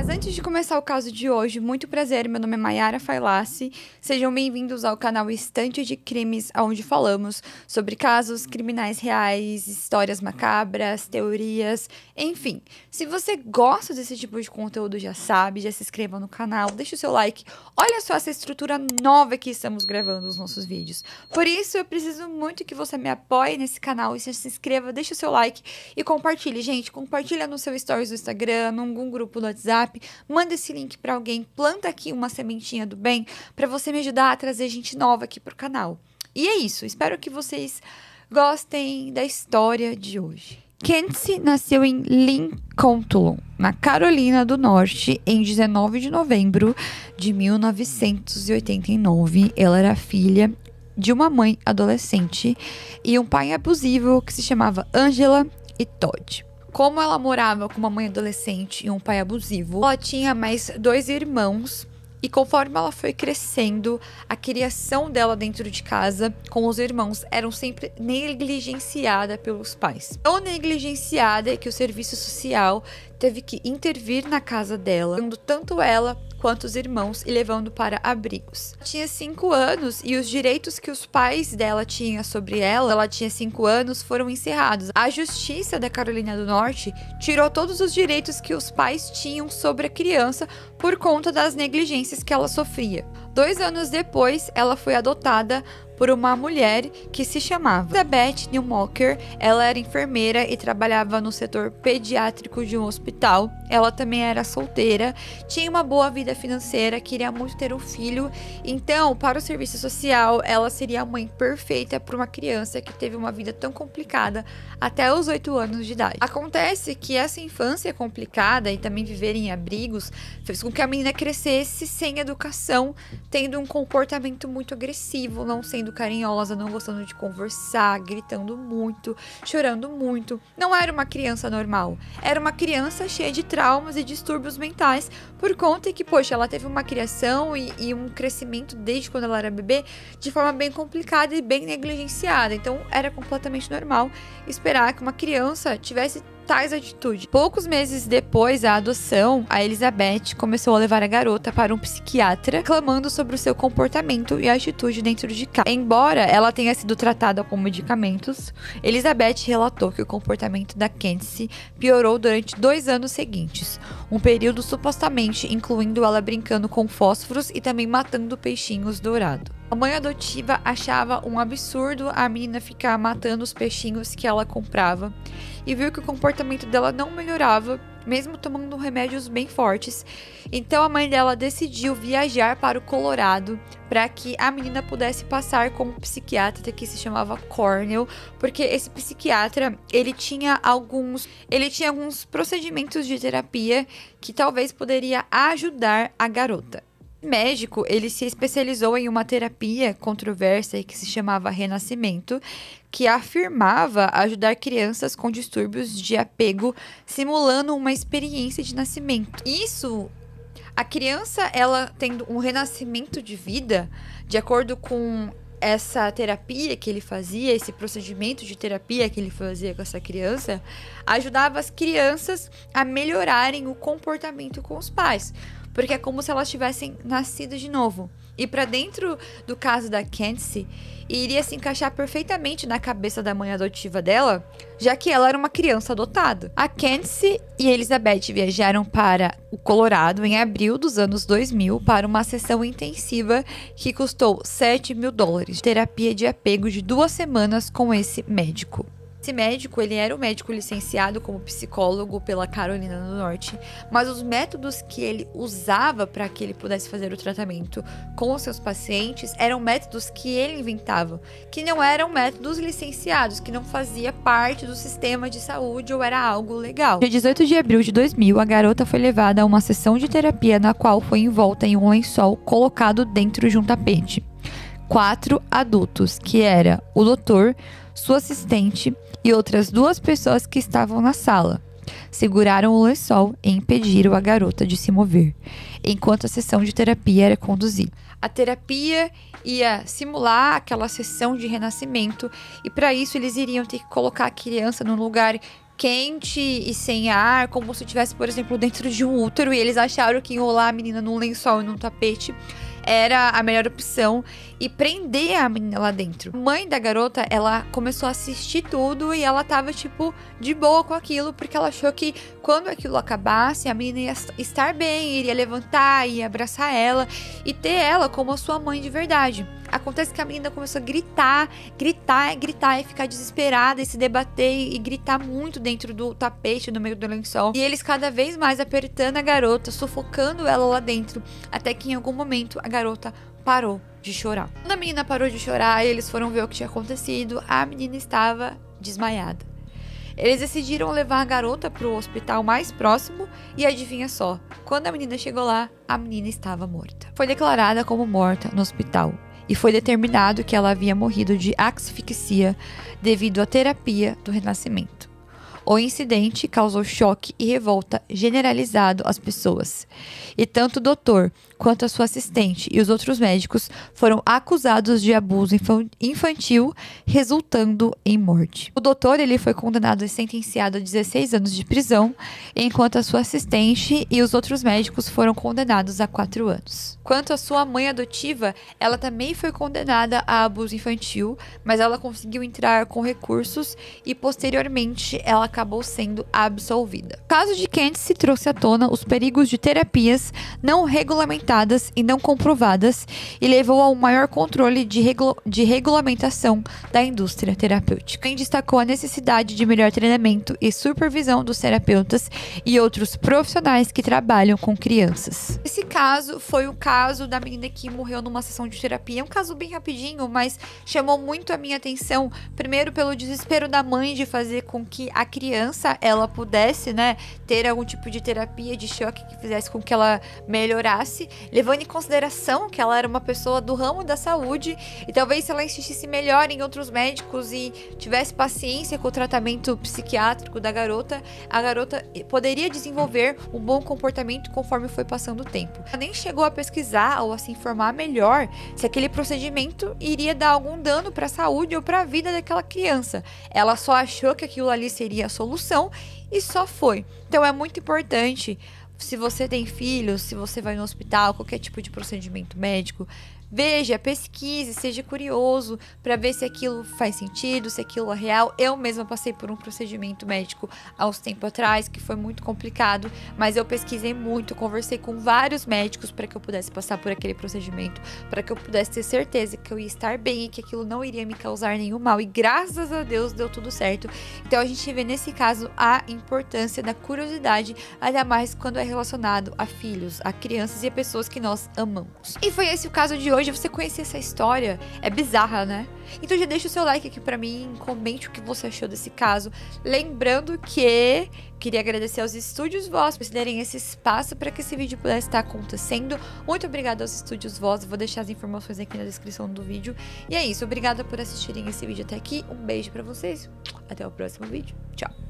Mas antes de começar o caso de hoje, muito prazer, meu nome é Mayara Failassi. Sejam bem-vindos ao canal Estante de Crimes, onde falamos sobre casos criminais reais, histórias macabras, teorias, enfim. Se você gosta desse tipo de conteúdo, já sabe, já se inscreva no canal, deixa o seu like. Olha só essa estrutura nova que estamos gravando os nossos vídeos. Por isso, eu preciso muito que você me apoie nesse canal e se inscreva, deixa o seu like e compartilhe. Gente, compartilha no seu stories do Instagram, em algum grupo do WhatsApp, manda esse link pra alguém, planta aqui uma sementinha do bem pra você me ajudar a trazer gente nova aqui pro canal. E é isso, espero que vocês gostem da história de hoje. Kenzie nasceu em Lincoln, na Carolina do Norte, em 19 de novembro de 1989. Ela era filha de uma mãe adolescente e um pai abusivo que se chamava Angela e Todd. Como ela morava com uma mãe adolescente e um pai abusivo, ela tinha mais 2 irmãos. E conforme ela foi crescendo, a criação dela dentro de casa com os irmãos eram sempre negligenciada pelos pais. Tão negligenciada que o serviço social teve que intervir na casa dela, dando tanto ela quanto os irmãos e levando para abrigos. Ela tinha 5 anos e os direitos que os pais dela tinham sobre ela tinha 5 anos, foram encerrados. A Justiça da Carolina do Norte tirou todos os direitos que os pais tinham sobre a criança por conta das negligências que ela sofria. 2 anos depois, ela foi adotada por uma mulher que se chamava Elizabeth Newmarker. Ela era enfermeira e trabalhava no setor pediátrico de um hospital. Ela também era solteira, tinha uma boa vida financeira, queria muito ter um filho. Então, para o serviço social, ela seria a mãe perfeita para uma criança que teve uma vida tão complicada até os 8 anos de idade. Acontece que essa infância complicada e também viver em abrigos fez com que a menina crescesse sem educação, tendo um comportamento muito agressivo, não sendo carinhosa, não gostando de conversar, gritando muito, chorando muito. Não era uma criança normal, era uma criança cheia de traumas e distúrbios mentais, por conta que, poxa, ela teve uma criação e um crescimento desde quando ela era bebê de forma bem complicada e bem negligenciada. Então era completamente normal esperar que uma criança tivesse tais atitudes. Poucos meses depois da adoção, a Elizabeth começou a levar a garota para um psiquiatra, reclamando sobre o seu comportamento e atitude dentro de casa. Embora ela tenha sido tratada com medicamentos, Elizabeth relatou que o comportamento da Kenzie piorou durante 2 anos seguintes, um período supostamente incluindo ela brincando com fósforos e também matando peixinhos dourados. A mãe adotiva achava um absurdo a menina ficar matando os peixinhos que ela comprava e viu que o comportamento dela não melhorava, mesmo tomando remédios bem fortes. Então a mãe dela decidiu viajar para o Colorado para que a menina pudesse passar com um psiquiatra que se chamava Cornell, porque esse psiquiatra, ele tinha alguns procedimentos de terapia que talvez poderia ajudar a garota. O médico, ele se especializou em uma terapia controversa que se chamava Renascimento, que afirmava ajudar crianças com distúrbios de apego, simulando uma experiência de nascimento. Isso, a criança, ela tendo um renascimento de vida, de acordo com essa terapia que ele fazia, esse procedimento de terapia que ele fazia com essa criança, ajudava as crianças a melhorarem o comportamento com os pais, porque é como se elas tivessem nascido de novo. E para dentro do caso da Kenzie, iria se encaixar perfeitamente na cabeça da mãe adotiva dela, já que ela era uma criança adotada. A Kenzie e a Elizabeth viajaram para o Colorado em abril dos anos 2000 para uma sessão intensiva que custou $7.000, terapia de apego de 2 semanas com esse médico. Esse médico, ele era um médico licenciado como psicólogo pela Carolina do Norte, mas os métodos que ele usava para que ele pudesse fazer o tratamento com os seus pacientes eram métodos que ele inventava, que não eram métodos licenciados, que não fazia parte do sistema de saúde ou era algo legal. Dia 18 de abril de 2000, a garota foi levada a uma sessão de terapia na qual foi envolta em um lençol colocado dentro de um tapete. 4 adultos, que era o doutor, sua assistente e outras 2 pessoas que estavam na sala, seguraram o lençol e impediram a garota de se mover, enquanto a sessão de terapia era conduzida. A terapia ia simular aquela sessão de renascimento e para isso eles iriam ter que colocar a criança num lugar quente e sem ar, como se estivesse, por exemplo, dentro de um útero, e eles acharam que enrolar a menina num lençol e num tapete era a melhor opção e prender a menina lá dentro. A mãe da garota, ela começou a assistir tudo e ela tava, tipo, de boa com aquilo, porque ela achou que quando aquilo acabasse, a menina ia estar bem, iria levantar, ia abraçar ela e ter ela como a sua mãe de verdade. Acontece que a menina começou a gritar e ficar desesperada e se debater e gritar muito dentro do tapete, no meio do lençol. E eles cada vez mais apertando a garota, sufocando ela lá dentro, até que em algum momento a garota parou de chorar. Quando a menina parou de chorar, eles foram ver o que tinha acontecido. A menina estava desmaiada. Eles decidiram levar a garota para o hospital mais próximo e adivinha só, quando a menina chegou lá, a menina estava morta. Foi declarada como morta no hospital e foi determinado que ela havia morrido de asfixia devido à terapia do renascimento. O incidente causou choque e revolta generalizado às pessoas, e tanto o doutor quanto a sua assistente e os outros médicos foram acusados de abuso infantil, resultando em morte. O doutor ele foi condenado e sentenciado a 16 anos de prisão, enquanto a sua assistente e os outros médicos foram condenados a 4 anos. Quanto à sua mãe adotiva, ela também foi condenada a abuso infantil, mas ela conseguiu entrar com recursos e posteriormente ela acabou sendo absolvida. O caso de Candice trouxe à tona os perigos de terapias não regulamentadas e não comprovadas e levou a um maior controle de regulamentação da indústria terapêutica. Quem destacou a necessidade de melhor treinamento e supervisão dos terapeutas e outros profissionais que trabalham com crianças. Esse caso foi o caso da menina que morreu numa sessão de terapia. É um caso bem rapidinho, mas chamou muito a minha atenção, primeiro pelo desespero da mãe de fazer com que a criança ela pudesse, ter algum tipo de terapia de choque que fizesse com que ela melhorasse, levando em consideração que ela era uma pessoa do ramo da saúde e talvez se ela insistisse melhor em outros médicos e tivesse paciência com o tratamento psiquiátrico da garota, a garota poderia desenvolver um bom comportamento conforme foi passando o tempo. Ela nem chegou a pesquisar ou a se informar melhor se aquele procedimento iria dar algum dano para a saúde ou para a vida daquela criança. Ela só achou que aquilo ali seria a solução e só foi. Então é muito importante, se você tem filhos, se você vai no hospital, qualquer tipo de procedimento médico, veja, pesquise, seja curioso para ver se aquilo faz sentido, se aquilo é real. Eu mesma passei por um procedimento médico há uns tempos atrás, que foi muito complicado, mas eu pesquisei muito, conversei com vários médicos para que eu pudesse passar por aquele procedimento, para que eu pudesse ter certeza que eu ia estar bem e que aquilo não iria me causar nenhum mal. E graças a Deus deu tudo certo. Então a gente vê nesse caso a importância da curiosidade, ainda mais quando é relacionado a filhos, a crianças e a pessoas que nós amamos. E foi esse o caso de hoje. Você conhecer essa história é bizarra, né? Então já deixa o seu like aqui pra mim, comente o que você achou desse caso. Lembrando que queria agradecer aos Estúdios Voz por darem esse espaço para que esse vídeo pudesse estar acontecendo. Muito obrigada aos Estúdios Voz, vou deixar as informações aqui na descrição do vídeo. E é isso, obrigada por assistirem esse vídeo até aqui. Um beijo pra vocês, até o próximo vídeo. Tchau!